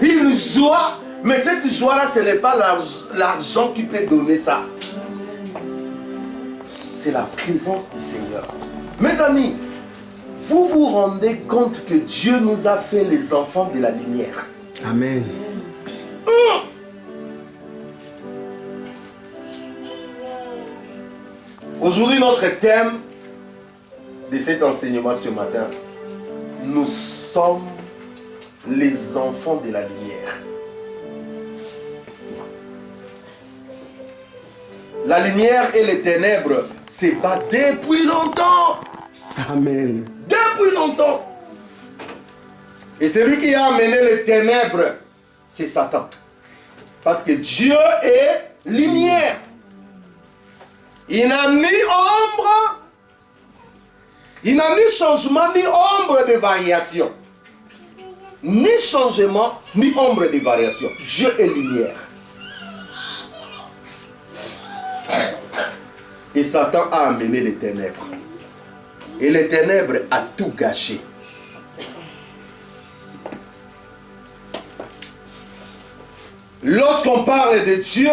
Une joie, mais cette joie-là, ce n'est pas l'argent qui peut donner ça. C'est la présence du Seigneur. Mes amis, vous vous rendez compte que Dieu nous a fait les enfants de la lumière. Amen. Aujourd'hui, notre thème de cet enseignement ce matin, nous sommes les enfants de la lumière. La lumière et les ténèbres se battent depuis longtemps. Amen. Depuis longtemps. Et celui qui a amené les ténèbres, c'est Satan. Parce que Dieu est lumière. Il n'a ni ombre, il n'a ni changement, ni ombre de variation. Ni changement, ni ombre de variation. Dieu est lumière. Et Satan a amené les ténèbres. Et les ténèbres a tout gâché. Lorsqu'on parle de Dieu,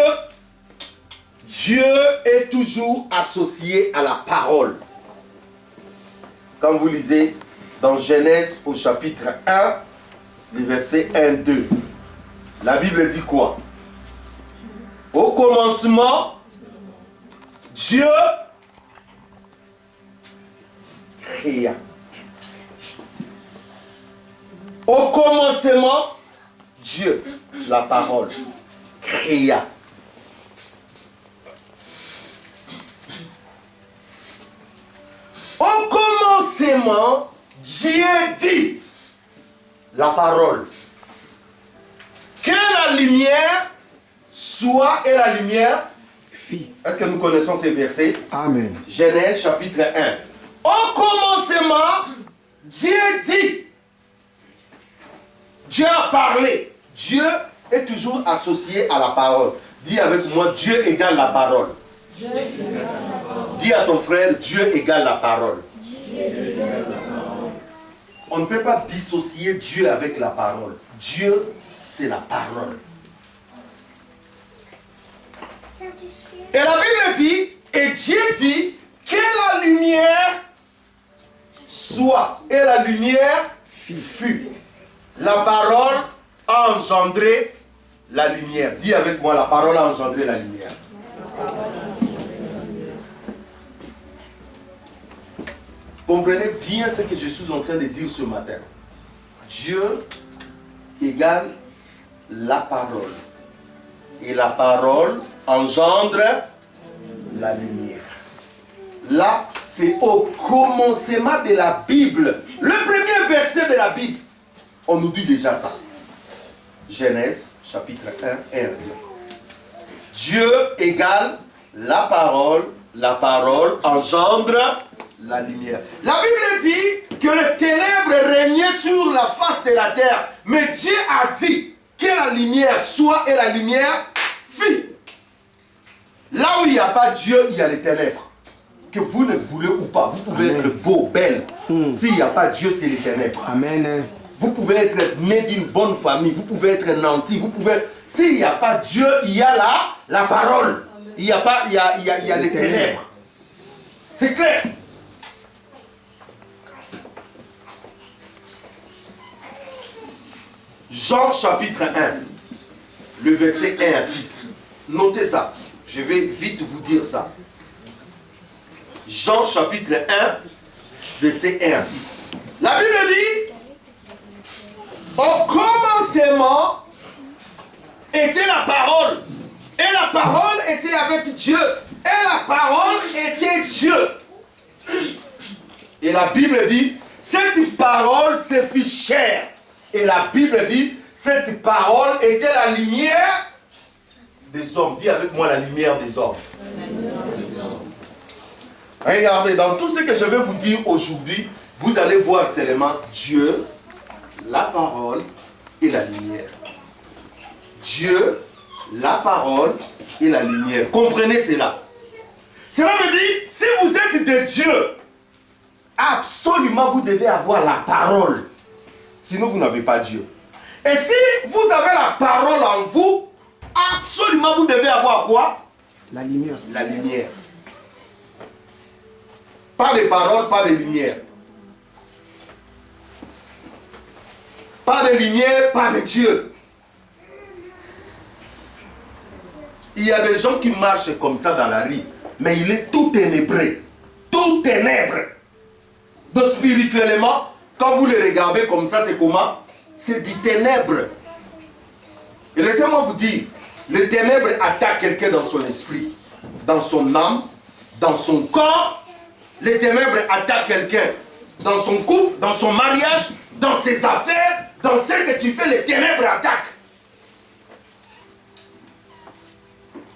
Dieu est toujours associé à la parole. Quand vous lisez dans Genèse au chapitre 1, les versets 1-2, la Bible dit quoi? Au commencement, Dieu créa. Au commencement, Dieu, la parole, créa. Au commencement, Dieu dit, la parole, que la lumière soit et la lumière fit. Est-ce que nous connaissons ces versets? Amen. Genèse chapitre 1. Au commencement, Dieu dit. Dieu a parlé. Dieu est toujours associé à la parole. Dis avec moi, Dieu égale la parole. Dis à ton frère, Dieu égale la parole. On ne peut pas dissocier Dieu avec la parole. Dieu, c'est la parole. Et la Bible dit, et Dieu dit, que la lumière soit. Et la lumière fut. La parole a engendré la lumière. Dis avec moi, la parole a engendré la lumière. Comprenez bien ce que je suis en train de dire ce matin. Dieu égale la parole. Et la parole engendre la lumière. Là, c'est au commencement de la Bible. Le premier verset de la Bible. On nous dit déjà ça. Genèse, chapitre 1 et 1. Dieu égale la parole engendre la lumière. La Bible dit que les ténèbres régnaient sur la face de la terre. Mais Dieu a dit que la lumière soit et la lumière fit. Là où il n'y a pas Dieu, il y a les ténèbres. Que vous ne voulez ou pas, vous pouvez être beau, belle. S'il n'y a pas Dieu, c'est les ténèbres. Amen. Vous pouvez être né d'une bonne famille, vous pouvez être nanti, vous pouvez... S'il n'y a pas Dieu, il y a la parole. Il y a pas, il y a les ténèbres. C'est clair. Jean chapitre 1, le verset 1 à 6. Notez ça. Je vais vite vous dire ça. Jean chapitre 1, verset 1 à 6. La Bible dit, au commencement était la parole. Et la parole était avec Dieu. Et la parole était Dieu. Et la Bible dit, cette parole se fit chair. Et la Bible dit, cette parole était la lumière des hommes. Dis avec moi, la lumière des hommes. Regardez, dans tout ce que je vais vous dire aujourd'hui, vous allez voir seulement Dieu, la parole et la lumière. Dieu, la parole et la lumière. Comprenez cela. Cela veut dire, si vous êtes de Dieu, absolument vous devez avoir la parole. Sinon vous n'avez pas Dieu. Et si vous avez la parole en vous, absolument vous devez avoir quoi? La lumière. La lumière. Pas de parole, pas de lumière. Pas de lumière, pas de Dieu. Il y a des gens qui marchent comme ça dans la rue, mais il est tout ténébré. Tout ténèbre. Donc spirituellement, quand vous les regardez comme ça, c'est comment? C'est du ténèbre. Et laissez-moi vous dire, le ténèbre attaque quelqu'un dans son esprit, dans son âme, dans son corps. Les ténèbres attaquent quelqu'un dans son couple, dans son mariage, dans ses affaires, dans ce que tu fais, les ténèbres attaquent.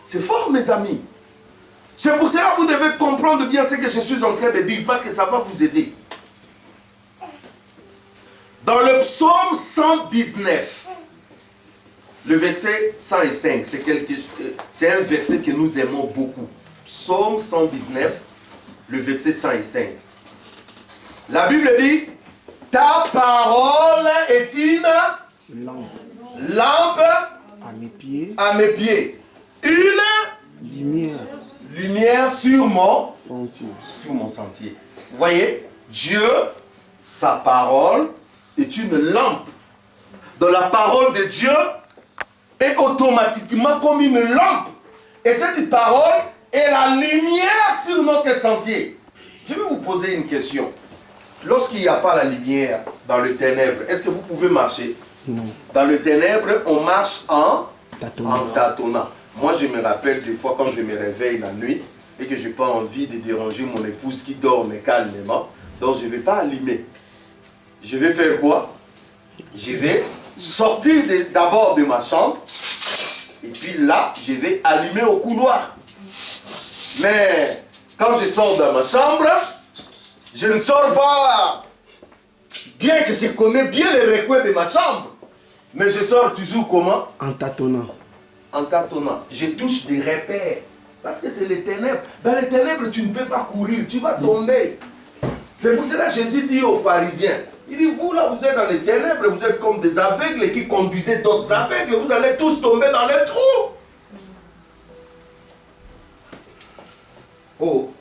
C'est fort, mes amis. C'est pour cela que vous devez comprendre bien ce que je suis en train de dire, parce que ça va vous aider. Dans le psaume 119, le verset 105, c'est un verset que nous aimons beaucoup. Psaume 119, le verset 105. La Bible dit, ta parole est une lampe à mes pieds, une lumière sur mon sentier. Vous voyez, Dieu, sa parole est une lampe. Dans la parole de Dieu est automatiquement comme une lampe. Et cette parole est la lumière sur notre sentier. Je vais vous poser une question. Lorsqu'il n'y a pas la lumière dans le ténèbre, est-ce que vous pouvez marcher? Non. Dans le ténèbre, on marche en Tâtonnant. tâtonnant. Moi, je me rappelle des fois quand je me réveille la nuit et que je n'ai pas envie de déranger mon épouse qui dort calmement, donc je ne vais pas allumer. Je vais faire quoi? Je vais sortir d'abord de ma chambre et puis là, je vais allumer au couloir. Mais quand je sors de ma chambre, je ne sors pas, bien que je connais bien les recoins de ma chambre, mais je sors toujours comment? En tâtonnant. En tâtonnant. Je touche des repères. Parce que c'est les ténèbres. Dans les ténèbres, tu ne peux pas courir, tu vas tomber. C'est pour cela que Jésus dit aux pharisiens, il dit, vous là, vous êtes dans les ténèbres, vous êtes comme des aveugles qui conduisaient d'autres aveugles, vous allez tous tomber dans les trous. Oh.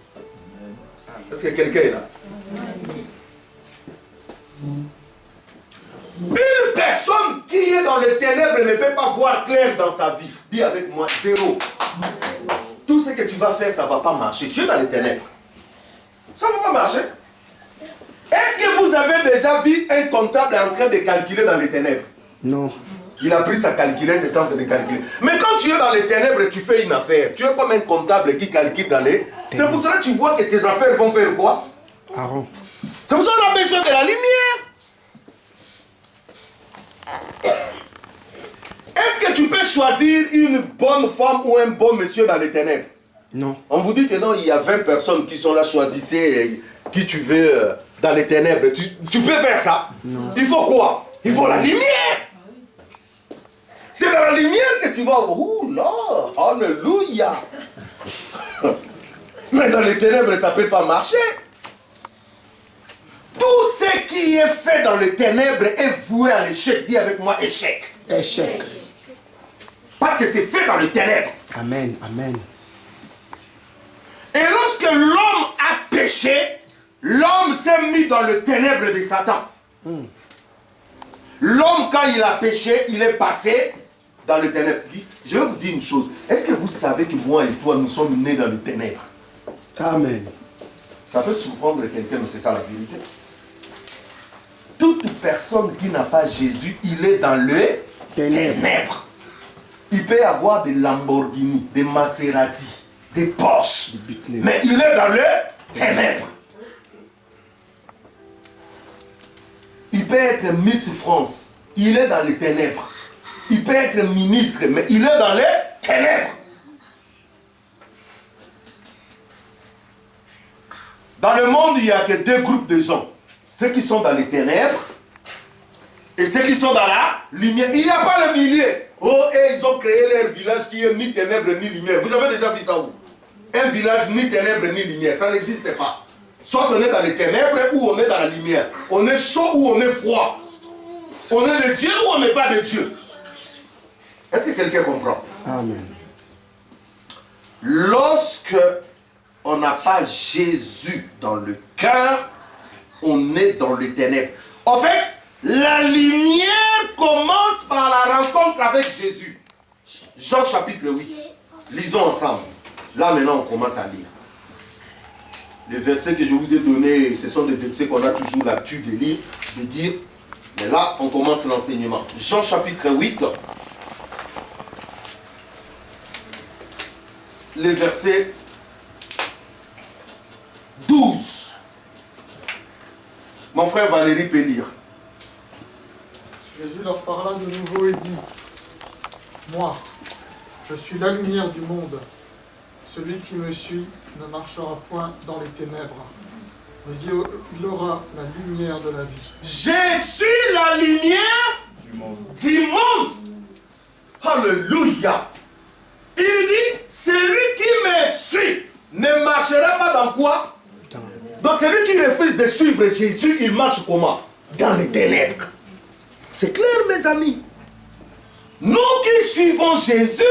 Est-ce que quelqu'un est là? Une personne qui est dans les ténèbres ne peut pas voir clair dans sa vie. Dis avec moi, zéro. Tout ce que tu vas faire, ça ne va pas marcher. Tu es dans les ténèbres. Ça ne va pas marcher. Est-ce que vous avez déjà vu un comptable en train de calculer dans les ténèbres? Non. Il a pris sa calculette et tente de calculer. Mais quand tu es dans les ténèbres, tu fais une affaire. Tu es comme un comptable qui calcule dans les... C'est pour cela que tu vois que tes affaires vont faire quoi? Aaron. C'est pour ça qu'on a besoin de la lumière. Est-ce que tu peux choisir une bonne femme ou un bon monsieur dans les ténèbres? Non. On vous dit que non, il y a 20 personnes qui sont là, choisissez qui tu veux dans les ténèbres. Tu peux faire ça? Non. Il faut quoi? Il faut la lumière. C'est dans la lumière que tu vas... Ouh là, alléluia. Mais dans les ténèbres, ça ne peut pas marcher. Tout ce qui est fait dans les ténèbres est voué à l'échec. Dis avec moi, échec. Échec. Parce que c'est fait dans les ténèbres. Amen. Amen. Et lorsque l'homme a péché, l'homme s'est mis dans le ténèbre de Satan. L'homme, quand il a péché, il est passé dans le ténèbre. Je vais vous dire une chose. Est-ce que vous savez que moi et toi, nous sommes nés dans le ténèbre? Amen. Ça peut surprendre quelqu'un, mais c'est ça la vérité. Toute personne qui n'a pas Jésus, il est dans le ténèbre. Il peut avoir des Lamborghini, des Maserati, des Porsche, mais il est dans le ténèbre. Il peut être Miss France, il est dans les ténèbres. Il peut être ministre, mais il est dans les ténèbres. Dans le monde, il n'y a que deux groupes de gens. Ceux qui sont dans les ténèbres et ceux qui sont dans la lumière. Il n'y a pas le milieu. Oh, et ils ont créé leur village qui est ni ténèbres ni lumière. Vous avez déjà vu ça où? Un village ni ténèbres ni lumière. Ça n'existe pas. Soit on est dans les ténèbres ou on est dans la lumière. On est chaud ou on est froid. On est de Dieu ou on n'est pas de Dieu? Est-ce que quelqu'un comprend? Amen. Lorsque on n'a pas Jésus dans le cœur, on est dans les ténèbres. En fait, la lumière commence par la rencontre avec Jésus. Jean chapitre 8. Lisons ensemble. Là maintenant on commence à lire. Les versets que je vous ai donnés, ce sont des versets qu'on a toujours l'habitude de lire, de dire. Mais là on commence l'enseignement. Jean chapitre 8. Les versets 12. Mon frère Valérie peut lire. Jésus leur parla de nouveau et dit, moi, je suis la lumière du monde. Celui qui me suit ne marchera point dans les ténèbres, mais il aura la lumière de la vie. Je suis la lumière du monde. Alléluia. Il dit, celui qui me suit ne marchera pas dans quoi? Donc celui qui refuse de suivre Jésus, il marche comment? Dans les ténèbres. C'est clair, mes amis. Nous qui suivons Jésus,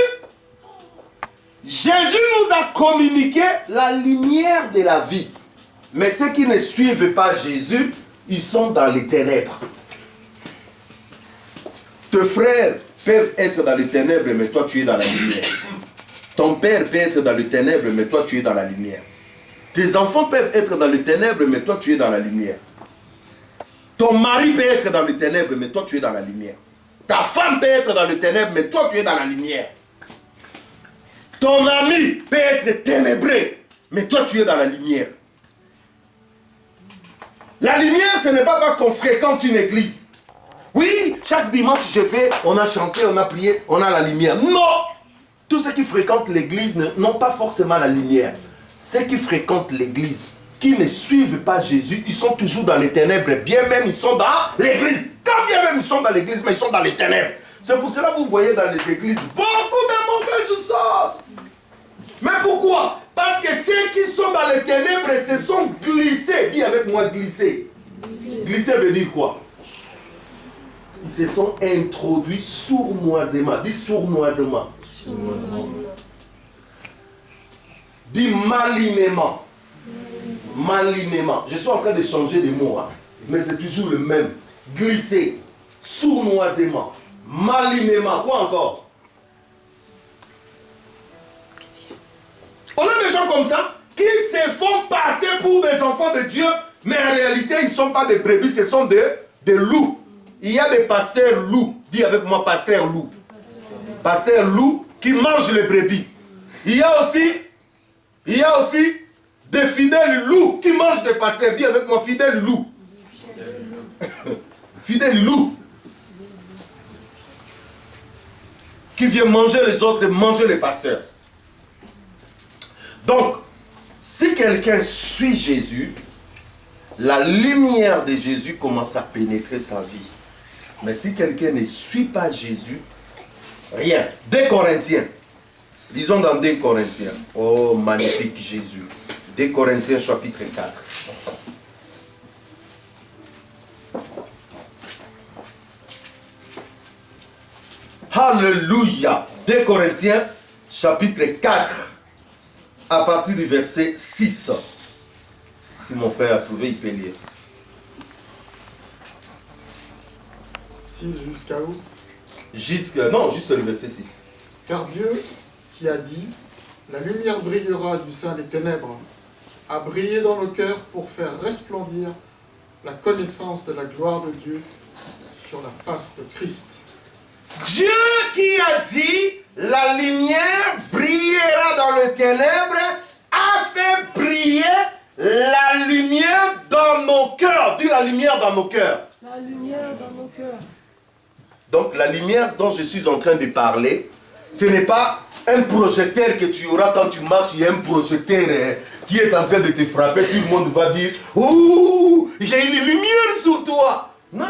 Jésus nous a communiqué la lumière de la vie. Mais ceux qui ne suivent pas Jésus, ils sont dans les ténèbres. Tes frères peuvent être dans les ténèbres, mais toi tu es dans la lumière. Ton père peut être dans les ténèbres, mais toi tu es dans la lumière. Tes enfants peuvent être dans les ténèbres, mais toi tu es dans la lumière. Ton mari peut être dans les ténèbres, mais toi tu es dans la lumière. Ta femme peut être dans les ténèbres, mais toi tu es dans la lumière. Ton ami peut être ténébré, mais toi tu es dans la lumière. La lumière, ce n'est pas parce qu'on fréquente une église. Oui, chaque dimanche je vais, on a chanté, on a prié, on a la lumière. Non! Tous ceux qui fréquentent l'église n'ont pas forcément la lumière. Ceux qui fréquentent l'église, qui ne suivent pas Jésus, ils sont toujours dans les ténèbres. Bien même, ils sont dans l'église. Quand bien même ils sont dans l'église, mais ils sont dans les ténèbres. C'est pour cela que vous voyez dans les églises beaucoup de mauvaises choses. Mais pourquoi? Parce que ceux qui sont dans les ténèbres se sont glissés. Dis avec moi, glisser. Glisser veut dire quoi? Ils se sont introduits sournoisement. Dis sournoisement. Dis malinément. Malinément. Je suis en train de changer de mots, hein, mais c'est toujours le même. Glisser, sournoisément, malinément. Quoi encore? On a des gens comme ça qui se font passer pour des enfants de Dieu, mais en réalité, ils ne sont pas des brebis, ce sont des loups. Il y a des pasteurs loups. Dis avec moi, pasteur loup. Pasteur loup qui mangent les brebis. Il y a aussi des fidèles loups qui mangent des pasteurs. Dis avec moi, fidèles loups. Fidèles loups. Qui viennent manger les autres et manger les pasteurs. Donc, si quelqu'un suit Jésus, la lumière de Jésus commence à pénétrer sa vie. Mais si quelqu'un ne suit pas Jésus, rien. 2 Corinthiens. Disons dans 2 Corinthiens. Oh, magnifique Jésus. 2 Corinthiens chapitre 4. Alléluia. 2 Corinthiens chapitre 4. À partir du verset 6. Si mon frère a trouvé, il peut lire. 6 jusqu'à où? Juste le verset 6. Car Dieu qui a dit, la lumière brillera du sein des ténèbres, a brillé dans nos cœurs pour faire resplendir la connaissance de la gloire de Dieu sur la face de Christ. Dieu qui a dit, la lumière brillera dans les ténèbres, a fait briller la lumière dans nos cœurs. Dis la lumière dans nos cœurs. La lumière dans nos cœurs. Donc la lumière dont je suis en train de parler, ce n'est pas un projecteur que tu auras quand tu marches, il y a un projecteur qui est en train de te frapper, tout le monde va dire « Ouh, j'ai une lumière sur toi !» Non,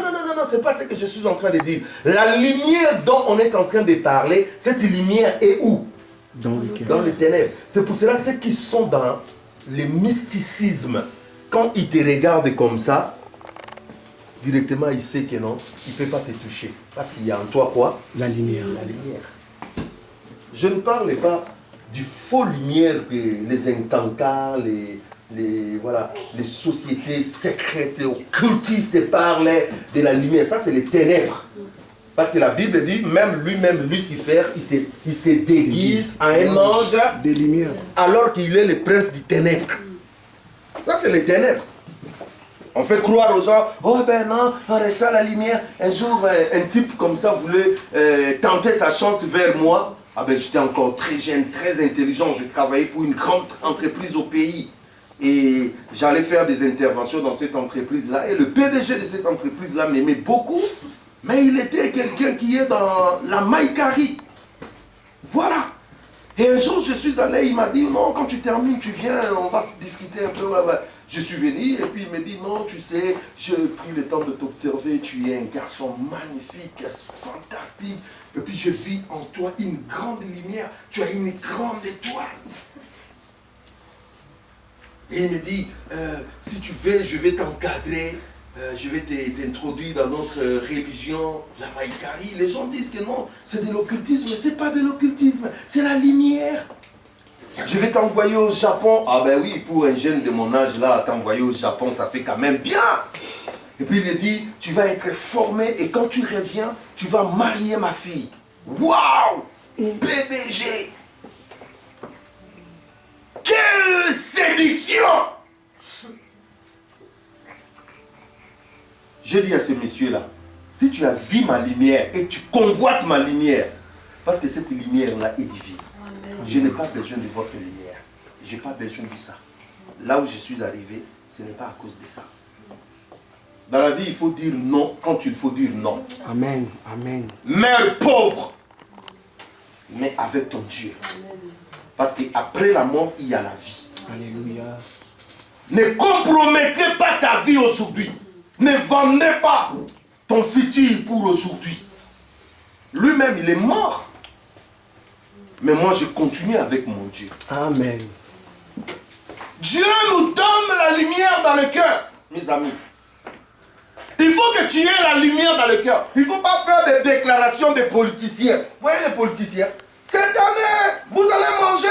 c'est pas ce que je suis en train de dire. La lumière dont on est en train de parler, cette lumière est où? Dans le cœur. Dans les ténèbres. C'est pour cela ceux qui sont dans le mysticisme, quand ils te regardent comme ça, directement il sait que non, il ne peut pas te toucher. Parce qu'il y a en toi quoi? La lumière. La lumière. Je ne parle pas du faux lumière que les incancas, voilà, les sociétés secrètes, occultistes parlent de la lumière. Ça, c'est les ténèbres. Parce que la Bible dit, même lui-même, Lucifer, il se déguise en un ange de lumière. alors qu'il est le prince du ténèbre. Ça, c'est les ténèbres. On fait croire aux gens, oh ben non, on ressent la lumière. Un jour, un type comme ça voulait tenter sa chance vers moi. Ah ben j'étais encore très jeune, très intelligent. Je travaillais pour une grande entreprise au pays. Et j'allais faire des interventions dans cette entreprise-là. Et le PDG de cette entreprise-là m'aimait beaucoup. Mais il était quelqu'un qui est dans la maïkarie. Voilà. Et un jour, je suis allé, il m'a dit, non, quand tu termines, tu viens, on va discuter un peu. Ouais. Je suis venu, et puis il me dit, non, tu sais, j'ai pris le temps de t'observer, tu es un garçon magnifique, fantastique. Et puis je vis en toi une grande lumière, tu as une grande étoile. Et il me dit, si tu veux, je vais t'encadrer. Je vais t'introduire dans notre religion, la maïkari. Les gens disent que non, c'est de l'occultisme, mais ce n'est pas de l'occultisme, c'est la lumière. Je vais t'envoyer au Japon. Ah ben oui, pour un jeune de mon âge là, t'envoyer au Japon, ça fait quand même bien. Et puis il dit, tu vas être formé et quand tu reviens, tu vas marier ma fille. Waouh! PDG! Quelle séduction! Je dis à ce monsieur-là, si tu as vu ma lumière et tu convoites ma lumière, parce que cette lumière-là est divine. Amen. Je n'ai pas besoin de votre lumière. Je n'ai pas besoin de ça. Là où je suis arrivé, ce n'est pas à cause de ça. Dans la vie, il faut dire non quand il faut dire non. Amen. Amen. Mère pauvre, mais avec ton Dieu. Parce qu'après la mort, il y a la vie. Alléluia. Ne compromettez pas ta vie aujourd'hui. Ne vendez pas ton futur pour aujourd'hui. Lui-même, il est mort. Mais moi, je continue avec mon Dieu. Amen. Dieu nous donne la lumière dans le cœur, mes amis. Il faut que tu aies la lumière dans le cœur. Il ne faut pas faire des déclarations des politiciens. Vous voyez les politiciens? Cette année, vous allez manger.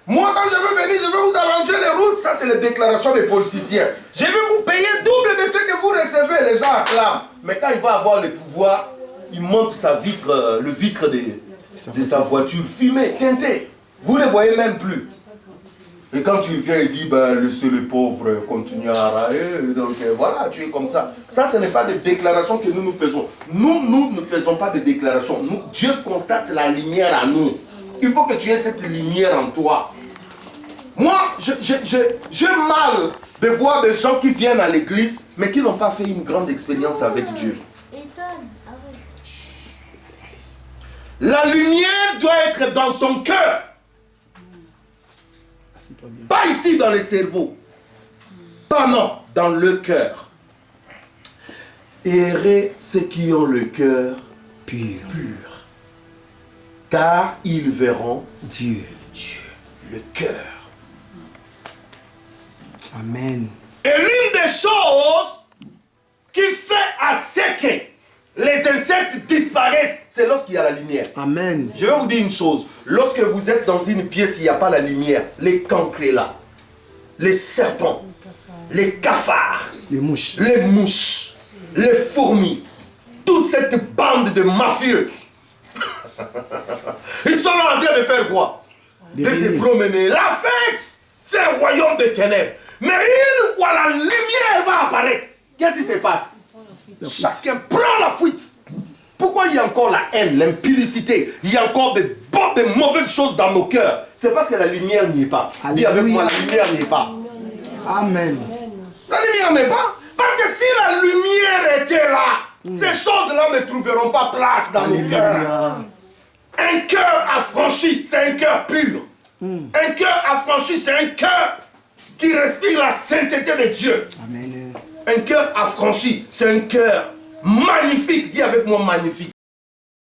Moi, quand je veux venir, je vais vous arranger les routes. Ça, c'est les déclarations des politiciens. Je vais vous payer double de ce que vous recevez. Les gens acclament. Mais quand il va avoir le pouvoir, il monte sa vitre, le vitre de sa voiture fumée, teintée. Vous ne le voyez même plus. Et quand tu viens, il dit, ben, laissez les pauvres continuer à railler. Donc voilà, tu es comme ça. Ça, ce n'est pas des déclarations que nous faisons. Nous ne faisons pas de déclarations. Dieu constate la lumière en nous. Il faut que tu aies cette lumière en toi. Moi, j'ai mal de voir des gens qui viennent à l'église, mais qui n'ont pas fait une grande expérience avec Dieu. La lumière doit être dans ton cœur. Pas ici dans le cerveau. Pas non, dans le cœur. Heureux ceux qui ont le cœur pur. Car ils verront Dieu. Le cœur. Amen. Et l'une des choses qui fait à ce que les insectes disparaissent, c'est lorsqu'il y a la lumière. Amen. Je vais vous dire une chose. Lorsque vous êtes dans une pièce, il n'y a pas la lumière. Les cancres là, les serpents, les cafards, les mouches, les fourmis, toute cette bande de mafieux, ils sont là en train de faire quoi? De se promener. La fête, c'est un royaume de ténèbres. Mais une fois la lumière va apparaître, qu'est-ce qui se passe? Chacun prend la fuite. Pourquoi il y a encore la haine, l'impudicité? Il y a encore des mauvaises choses dans nos cœurs. C'est parce que la lumière n'y est pas. Dis avec moi, la lumière n'y est pas. Amen. La lumière n'est pas. Parce que si la lumière était là, ces choses-là ne trouveront pas place dans nos cœurs. Un cœur affranchi, c'est un cœur pur. Un cœur affranchi, c'est un cœur qui respire la sainteté de Dieu. Amen. Un cœur affranchi, c'est un cœur magnifique. Dis avec moi magnifique.